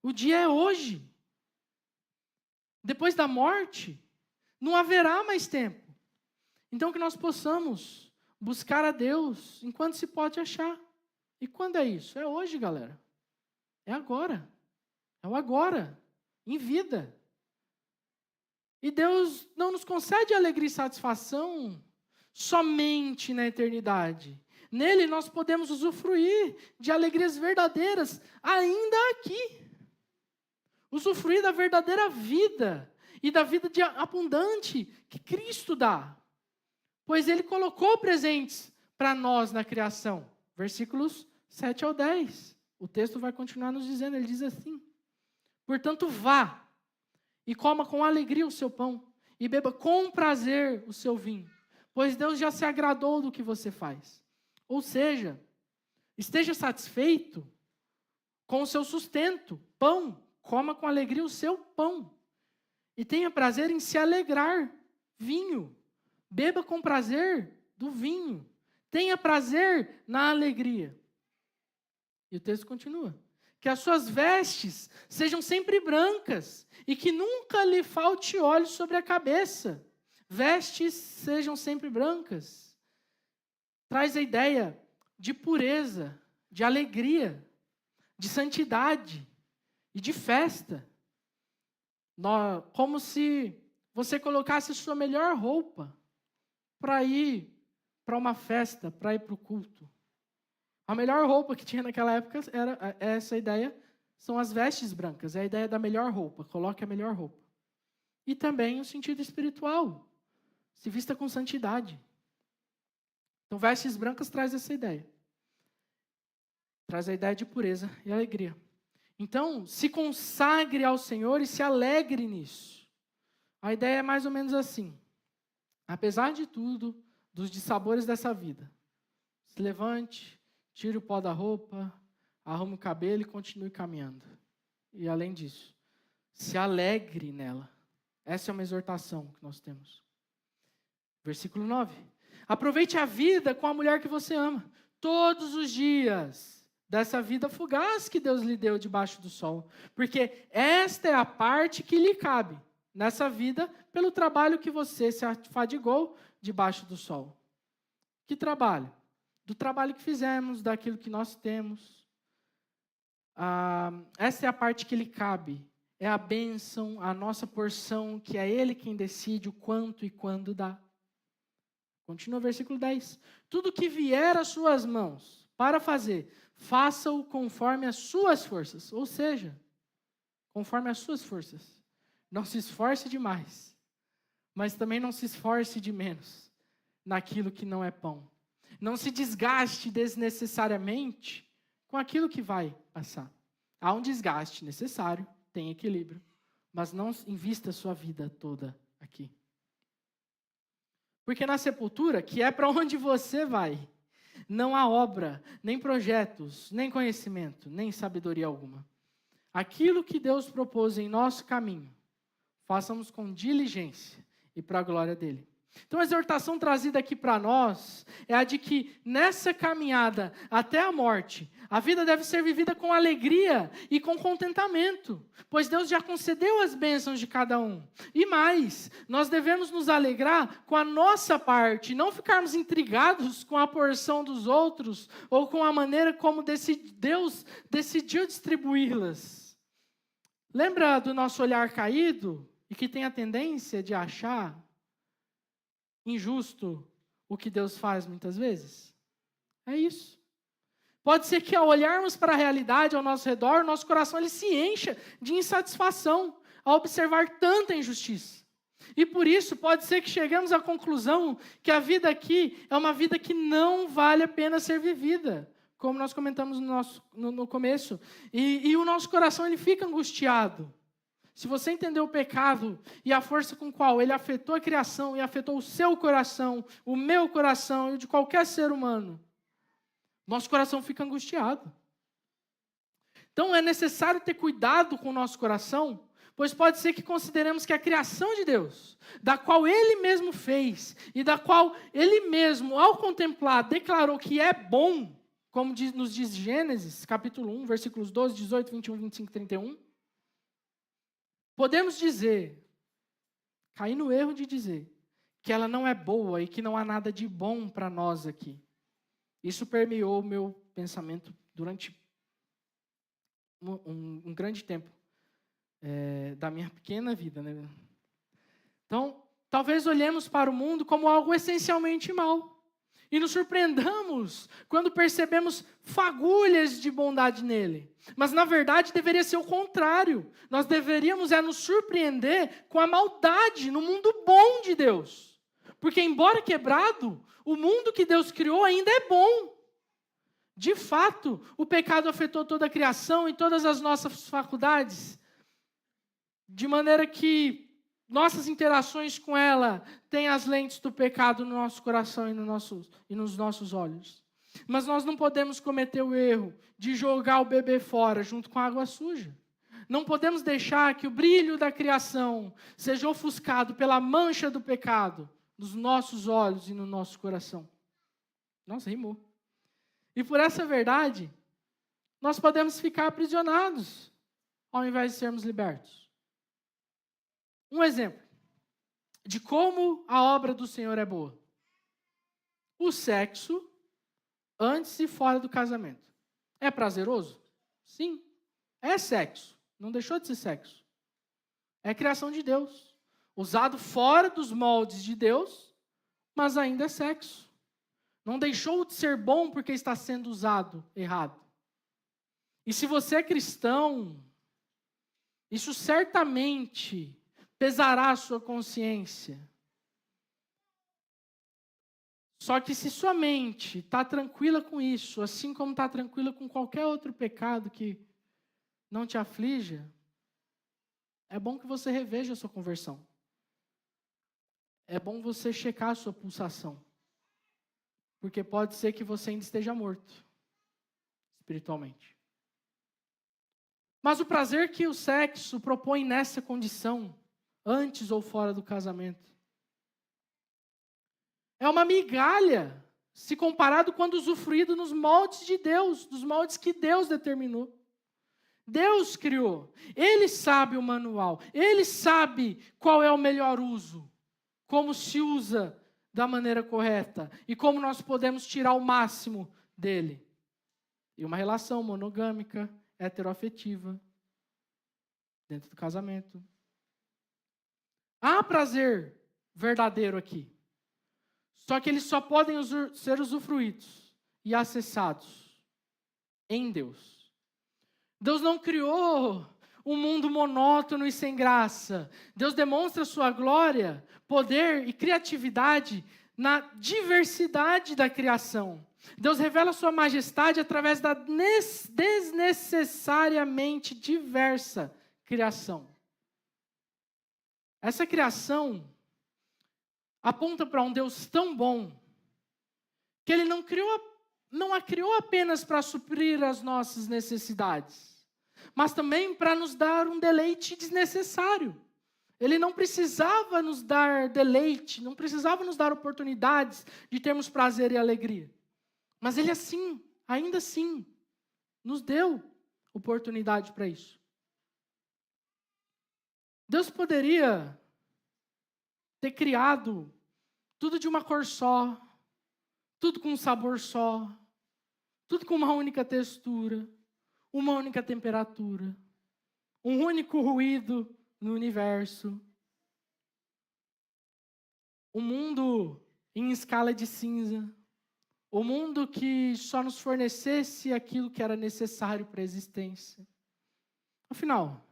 Speaker 1: o dia é hoje. Depois da morte, não haverá mais tempo. Então que nós possamos buscar a Deus enquanto se pode achar. E quando é isso? É hoje, galera. É agora. É o agora. Em vida. E Deus não nos concede alegria e satisfação somente na eternidade. Nele nós podemos usufruir de alegrias verdadeiras ainda aqui. Usufruir da verdadeira vida e da vida abundante que Cristo dá. Pois Ele colocou presentes para nós na criação. Versículos 7 ao 10. O texto vai continuar nos dizendo, ele diz assim: portanto, vá e coma com alegria o seu pão, e beba com prazer o seu vinho, pois Deus já se agradou do que você faz. Ou seja, esteja satisfeito com o seu sustento, pão, coma com alegria o seu pão, e tenha prazer em se alegrar, vinho, beba com prazer do vinho, tenha prazer na alegria. E o texto continua. Que as suas vestes sejam sempre brancas e que nunca lhe falte óleo sobre a cabeça. Vestes sejam sempre brancas. Traz a ideia de pureza, de alegria, de santidade e de festa. Como se você colocasse sua melhor roupa para ir para uma festa, para ir para o culto. A melhor roupa que tinha naquela época era essa ideia, são as vestes brancas, é a ideia da melhor roupa, coloque a melhor roupa. E também o sentido espiritual, se vista com santidade. Então, vestes brancas traz essa ideia. Traz a ideia de pureza e alegria. Então, se consagre ao Senhor e se alegre nisso. A ideia é mais ou menos assim. Apesar de tudo, dos dissabores dessa vida, se levante, tire o pó da roupa, arrume o cabelo e continue caminhando. E além disso, se alegre nela. Essa é uma exortação que nós temos. Versículo 9. Aproveite a vida com a mulher que você ama, todos os dias dessa vida fugaz que Deus lhe deu debaixo do sol. Porque esta é a parte que lhe cabe nessa vida pelo trabalho que você se afadigou debaixo do sol. Que trabalho? Do trabalho que fizemos, daquilo que nós temos. Essa é a parte que lhe cabe. É a bênção, a nossa porção, que é Ele quem decide o quanto e quando dá. Continua o versículo 10. Tudo que vier às suas mãos para fazer, faça-o conforme as suas forças. Ou seja, conforme as suas forças. Não se esforce demais, mas também não se esforce de menos naquilo que não é pão. Não se desgaste desnecessariamente com aquilo que vai passar. Há um desgaste necessário, tem equilíbrio, mas não invista a sua vida toda aqui. Porque na sepultura, que é para onde você vai, não há obra, nem projetos, nem conhecimento, nem sabedoria alguma. Aquilo que Deus propôs em nosso caminho, façamos com diligência e para a glória dele. Então a exortação trazida aqui para nós é a de que nessa caminhada até a morte, a vida deve ser vivida com alegria e com contentamento, pois Deus já concedeu as bênçãos de cada um. E mais, nós devemos nos alegrar com a nossa parte, não ficarmos intrigados com a porção dos outros ou com a maneira como Deus decidiu distribuí-las. Lembra do nosso olhar caído e que tem a tendência de achar injusto o que Deus faz muitas vezes? É isso. Pode ser que ao olharmos para a realidade ao nosso redor, nosso coração ele se encha de insatisfação ao observar tanta injustiça. E por isso pode ser que chegamos à conclusão que a vida aqui é uma vida que não vale a pena ser vivida, como nós comentamos no começo. E o nosso coração ele fica angustiado. Se você entender o pecado e a força com qual ele afetou a criação e afetou o seu coração, o meu coração e o de qualquer ser humano, nosso coração fica angustiado. Então é necessário ter cuidado com o nosso coração, pois pode ser que consideremos que a criação de Deus, da qual Ele mesmo fez e da qual Ele mesmo, ao contemplar, declarou que é bom, como nos diz Gênesis, capítulo 1, versículos 12, 18, 21, 25 e 31, podemos dizer, cair no erro de dizer, que ela não é boa e que não há nada de bom para nós aqui. Isso permeou o meu pensamento durante um grande tempo da minha pequena vida, né? Então, talvez olhemos para o mundo como algo essencialmente mau. E nos surpreendamos quando percebemos fagulhas de bondade nele. Mas, na verdade, deveria ser o contrário. Nós deveríamos nos surpreender com a maldade no mundo bom de Deus. Porque, embora quebrado, o mundo que Deus criou ainda é bom. De fato, o pecado afetou toda a criação e todas as nossas faculdades, de maneira que nossas interações com ela têm as lentes do pecado no nosso coração e nos nossos olhos. Mas nós não podemos cometer o erro de jogar o bebê fora junto com a água suja. Não podemos deixar que o brilho da criação seja ofuscado pela mancha do pecado nos nossos olhos e no nosso coração. Nossa, rimou. E por essa verdade, nós podemos ficar aprisionados ao invés de sermos libertos. Um exemplo de como a obra do Senhor é boa. O sexo antes e fora do casamento. É prazeroso? Sim. É sexo. Não deixou de ser sexo. É criação de Deus. Usado fora dos moldes de Deus, mas ainda é sexo. Não deixou de ser bom porque está sendo usado errado. E se você é cristão, isso certamente pesará a sua consciência. Só que se sua mente está tranquila com isso, assim como está tranquila com qualquer outro pecado que não te aflija, é bom que você reveja a sua conversão. É bom você checar a sua pulsação. Porque pode ser que você ainda esteja morto, espiritualmente. Mas o prazer que o sexo propõe nessa condição, antes ou fora do casamento, é uma migalha, se comparado quando usufruído nos moldes de Deus, nos moldes que Deus determinou. Deus criou, Ele sabe o manual, Ele sabe qual é o melhor uso, como se usa da maneira correta e como nós podemos tirar o máximo dele. E uma relação monogâmica, heteroafetiva, dentro do casamento. Há prazer verdadeiro aqui. Só que eles só podem ser usufruídos e acessados em Deus. Deus não criou um mundo monótono e sem graça. Deus demonstra sua glória, poder e criatividade na diversidade da criação. Deus revela sua majestade através da desnecessariamente diversa criação. Essa criação aponta para um Deus tão bom que Ele não a criou apenas para suprir as nossas necessidades, mas também para nos dar um deleite desnecessário. Ele não precisava nos dar deleite, não precisava nos dar oportunidades de termos prazer e alegria. Mas Ele ainda assim, nos deu oportunidade para isso. Deus poderia ter criado tudo de uma cor só, tudo com um sabor só, tudo com uma única textura, uma única temperatura, um único ruído no universo. Um mundo em escala de cinza. Um mundo que só nos fornecesse aquilo que era necessário para a existência. Afinal,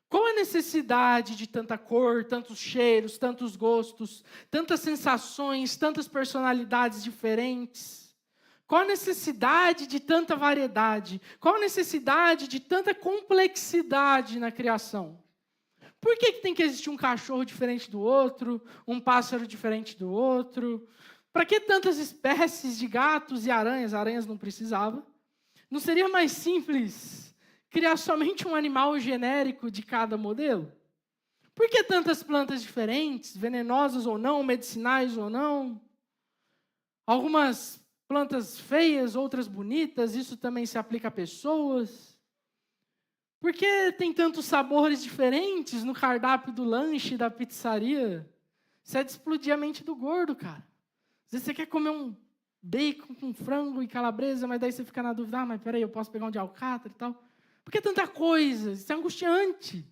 Speaker 1: qual a necessidade de tanta cor, tantos cheiros, tantos gostos, tantas sensações, tantas personalidades diferentes? Qual a necessidade de tanta variedade? Qual a necessidade de tanta complexidade na criação? Por que tem que existir um cachorro diferente do outro, um pássaro diferente do outro? Para que tantas espécies de gatos e aranhas? Aranhas não precisava. Não seria mais simples criar somente um animal genérico de cada modelo? Por que tantas plantas diferentes, venenosas ou não, medicinais ou não? Algumas plantas feias, outras bonitas, isso também se aplica a pessoas. Por que tem tantos sabores diferentes no cardápio do lanche da pizzaria? Isso é de explodir a mente do gordo, cara. Às vezes você quer comer um bacon com frango e calabresa, mas daí você fica na dúvida, mas peraí, eu posso pegar um de alcatra e tal? Por que tanta coisa? Isso é angustiante.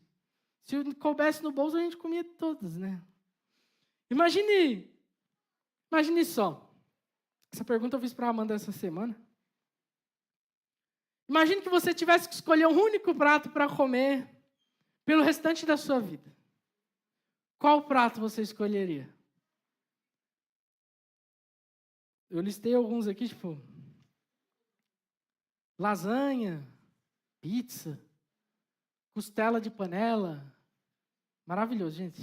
Speaker 1: Se coubesse no bolso, a gente comia todas, né? Imagine só. Essa pergunta eu fiz para a Amanda essa semana. Imagine que você tivesse que escolher um único prato para comer pelo restante da sua vida. Qual prato você escolheria? Eu listei alguns aqui, tipo lasanha, pizza, costela de panela. Maravilhoso, gente.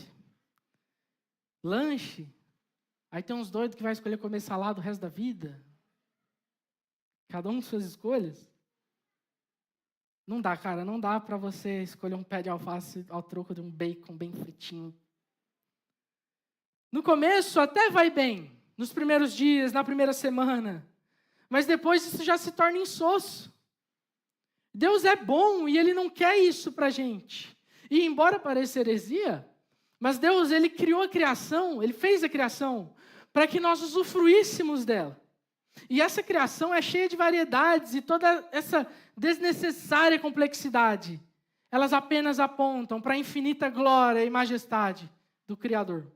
Speaker 1: Lanche. Aí tem uns doidos que vai escolher comer salada o resto da vida. Cada um com suas escolhas. Não dá, cara. Não dá para você escolher um pé de alface ao troco de um bacon bem fritinho. No começo até vai bem. Nos primeiros dias, na primeira semana. Mas depois isso já se torna insosso. Deus é bom e Ele não quer isso para a gente. E embora pareça heresia, mas Deus, Ele criou a criação, Ele fez a criação para que nós usufruíssemos dela. E essa criação é cheia de variedades e toda essa desnecessária complexidade, elas apenas apontam para a infinita glória e majestade do Criador.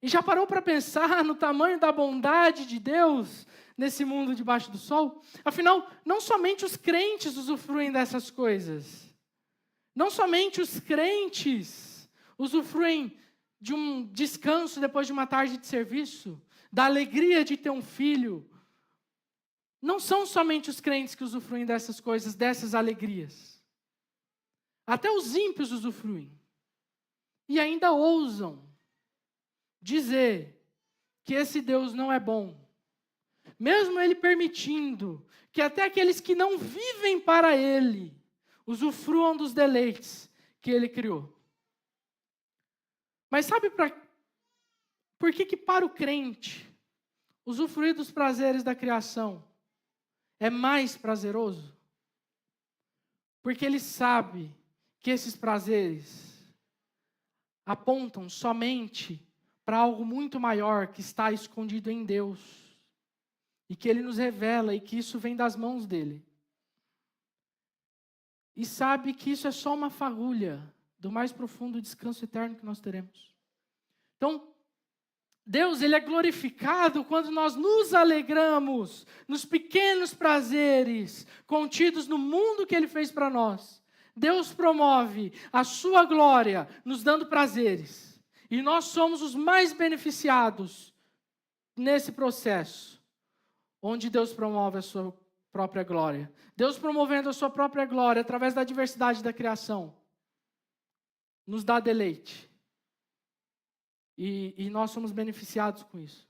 Speaker 1: E já parou para pensar no tamanho da bondade de Deus nesse mundo debaixo do sol? Afinal, não somente os crentes usufruem dessas coisas. Não somente os crentes usufruem de um descanso depois de uma tarde de serviço, da alegria de ter um filho. Não são somente os crentes que usufruem dessas coisas, dessas alegrias. Até os ímpios usufruem. E ainda ousam dizer que esse Deus não é bom. Mesmo Ele permitindo que até aqueles que não vivem para Ele usufruam dos deleites que Ele criou. Mas sabe por que para o crente usufruir dos prazeres da criação é mais prazeroso? Porque ele sabe que esses prazeres apontam somente para algo muito maior que está escondido em Deus. E que Ele nos revela e que isso vem das mãos dEle. E sabe que isso é só uma fagulha do mais profundo descanso eterno que nós teremos. Então, Deus, ele é glorificado quando nós nos alegramos nos pequenos prazeres contidos no mundo que ele fez para nós. Deus promove a sua glória nos dando prazeres. E nós somos os mais beneficiados nesse processo, onde Deus promove a sua própria glória. Deus promovendo a sua própria glória através da diversidade da criação, nos dá deleite. E nós somos beneficiados com isso.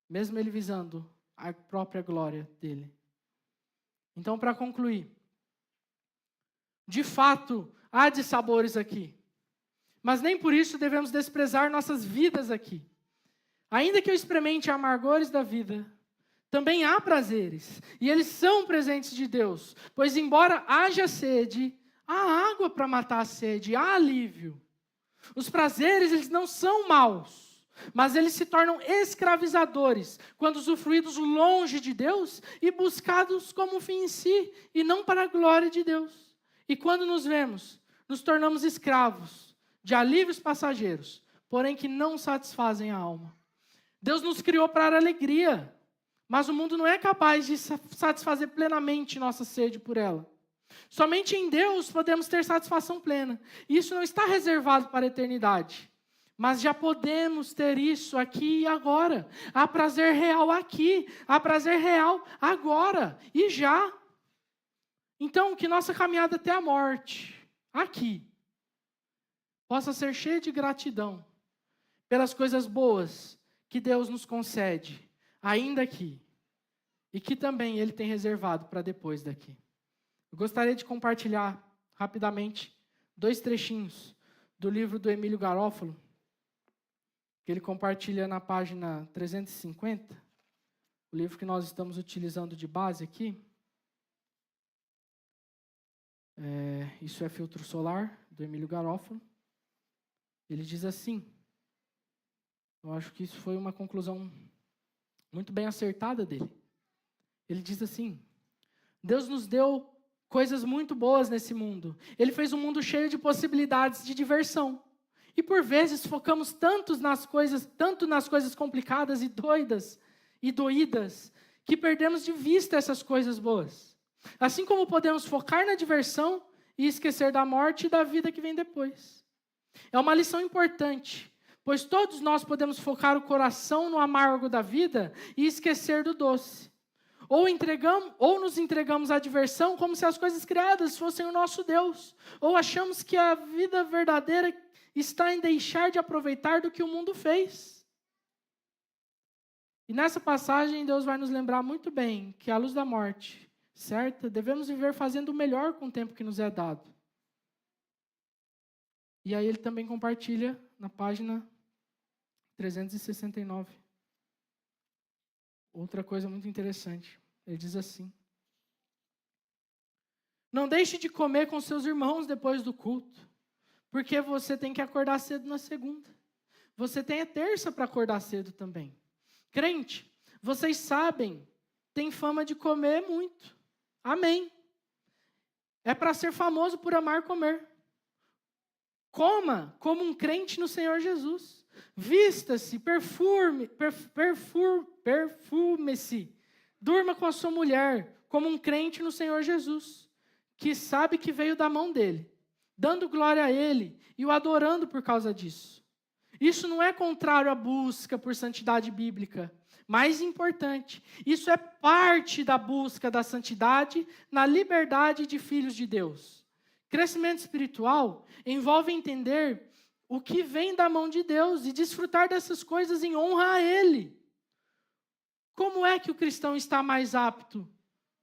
Speaker 1: Mesmo ele visando a própria glória dele. Então, para concluir, de fato, há dissabores aqui. Mas nem por isso devemos desprezar nossas vidas aqui. Ainda que eu experimente amargores da vida, também há prazeres. E eles são presentes de Deus. Pois embora haja sede, há água para matar a sede, há alívio. Os prazeres, eles não são maus, mas eles se tornam escravizadores quando usufruídos longe de Deus e buscados como um fim em si, e não para a glória de Deus. E quando nos vemos, nos tornamos escravos de alívios passageiros, porém que não satisfazem a alma. Deus nos criou para a alegria, mas o mundo não é capaz de satisfazer plenamente nossa sede por ela. Somente em Deus podemos ter satisfação plena. Isso não está reservado para a eternidade. Mas já podemos ter isso aqui e agora. Há prazer real aqui. Há prazer real agora e já. Então, que nossa caminhada até a morte, aqui, possa ser cheia de gratidão pelas coisas boas que Deus nos concede, ainda aqui. E que também Ele tem reservado para depois daqui. Eu gostaria de compartilhar rapidamente 2 trechinhos do livro do Emílio Garofalo, que ele compartilha na página 350, o livro que nós estamos utilizando de base aqui. Isso é Filtro Solar, do Emílio Garofalo. Ele diz assim, eu acho que isso foi uma conclusão muito bem acertada dele. Ele diz assim, Deus nos deu coisas muito boas nesse mundo. Ele fez um mundo cheio de possibilidades de diversão. E por vezes focamos tanto nas coisas complicadas e doidas e doídas, que perdemos de vista essas coisas boas. Assim como podemos focar na diversão e esquecer da morte e da vida que vem depois. É uma lição importante, pois todos nós podemos focar o coração no amargo da vida e esquecer do doce. Ou nos entregamos à diversão como se as coisas criadas fossem o nosso Deus. Ou achamos que a vida verdadeira está em deixar de aproveitar do que o mundo fez. E nessa passagem, Deus vai nos lembrar muito bem que à luz da morte certa, devemos viver fazendo o melhor com o tempo que nos é dado. E aí ele também compartilha na página 369. Outra coisa muito interessante. Ele diz assim: não deixe de comer com seus irmãos depois do culto, porque você tem que acordar cedo na segunda. Você tem a terça para acordar cedo também. Crente, vocês sabem, tem fama de comer muito. Amém. É para ser famoso por amar comer. Coma como um crente no Senhor Jesus. Vista-se, perfume-se. Durma com a sua mulher como um crente no Senhor Jesus, que sabe que veio da mão dele, dando glória a ele e o adorando por causa disso. Isso não é contrário à busca por santidade bíblica. Mais importante, isso é parte da busca da santidade na liberdade de filhos de Deus. Crescimento espiritual envolve entender o que vem da mão de Deus e desfrutar dessas coisas em honra a Ele. Como é que o cristão está mais apto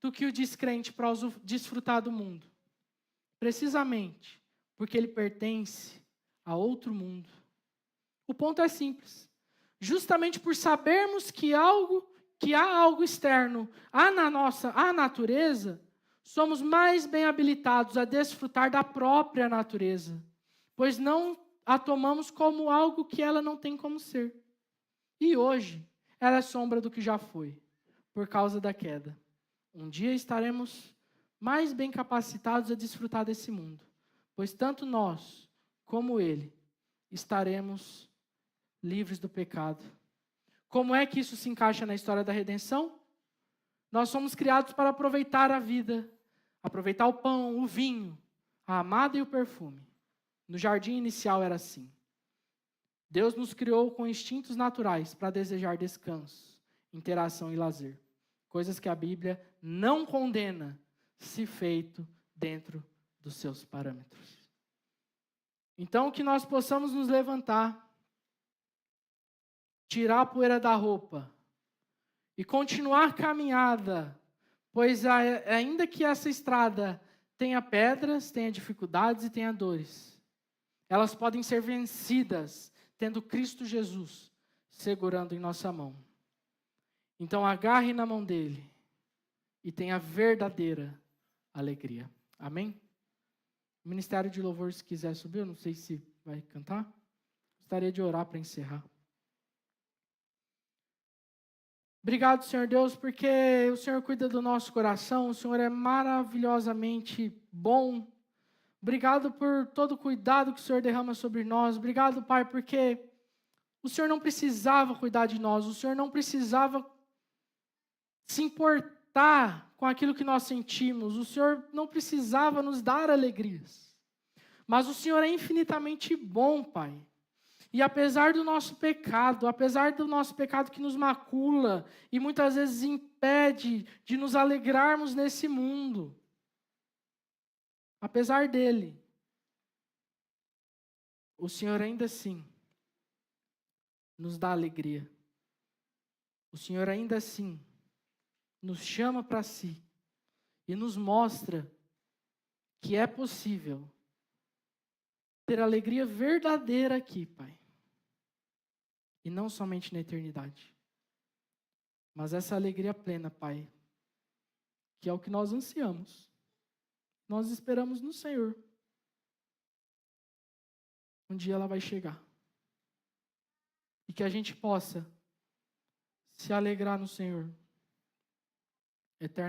Speaker 1: do que o descrente para desfrutar do mundo? Precisamente porque ele pertence a outro mundo. O ponto é simples. Justamente por sabermos que há algo externo à natureza, somos mais bem habilitados a desfrutar da própria natureza, pois não a tomamos como algo que ela não tem como ser. E hoje, ela é sombra do que já foi, por causa da queda. Um dia estaremos mais bem capacitados a desfrutar desse mundo, pois tanto nós como ele estaremos livres do pecado. Como é que isso se encaixa na história da redenção? Nós somos criados para aproveitar a vida, aproveitar o pão, o vinho, a amada e o perfume. No jardim inicial era assim. Deus nos criou com instintos naturais para desejar descanso, interação e lazer. Coisas que a Bíblia não condena, se feito dentro dos seus parâmetros. Então, que nós possamos nos levantar, tirar a poeira da roupa e continuar caminhada, pois ainda que essa estrada tenha pedras, tenha dificuldades e tenha dores, elas podem ser vencidas tendo Cristo Jesus segurando em nossa mão. Então agarre na mão dele e tenha verdadeira alegria. Amém? O Ministério de Louvor, se quiser subir, eu não sei se vai cantar. Gostaria de orar para encerrar. Obrigado, Senhor Deus, porque o Senhor cuida do nosso coração, o Senhor é maravilhosamente bom. Obrigado por todo o cuidado que o Senhor derrama sobre nós. Obrigado, Pai, porque o Senhor não precisava cuidar de nós, o Senhor não precisava se importar com aquilo que nós sentimos, o Senhor não precisava nos dar alegrias. Mas o Senhor é infinitamente bom, Pai. E apesar do nosso pecado que nos macula e muitas vezes impede de nos alegrarmos nesse mundo, apesar dele, o Senhor ainda assim nos dá alegria. O Senhor ainda assim nos chama para si e nos mostra que é possível ter alegria verdadeira aqui, Pai. E não somente na eternidade. Mas essa alegria plena, Pai, que é o que nós ansiamos. Nós esperamos no Senhor. Um dia ela vai chegar. E que a gente possa se alegrar no Senhor eternamente.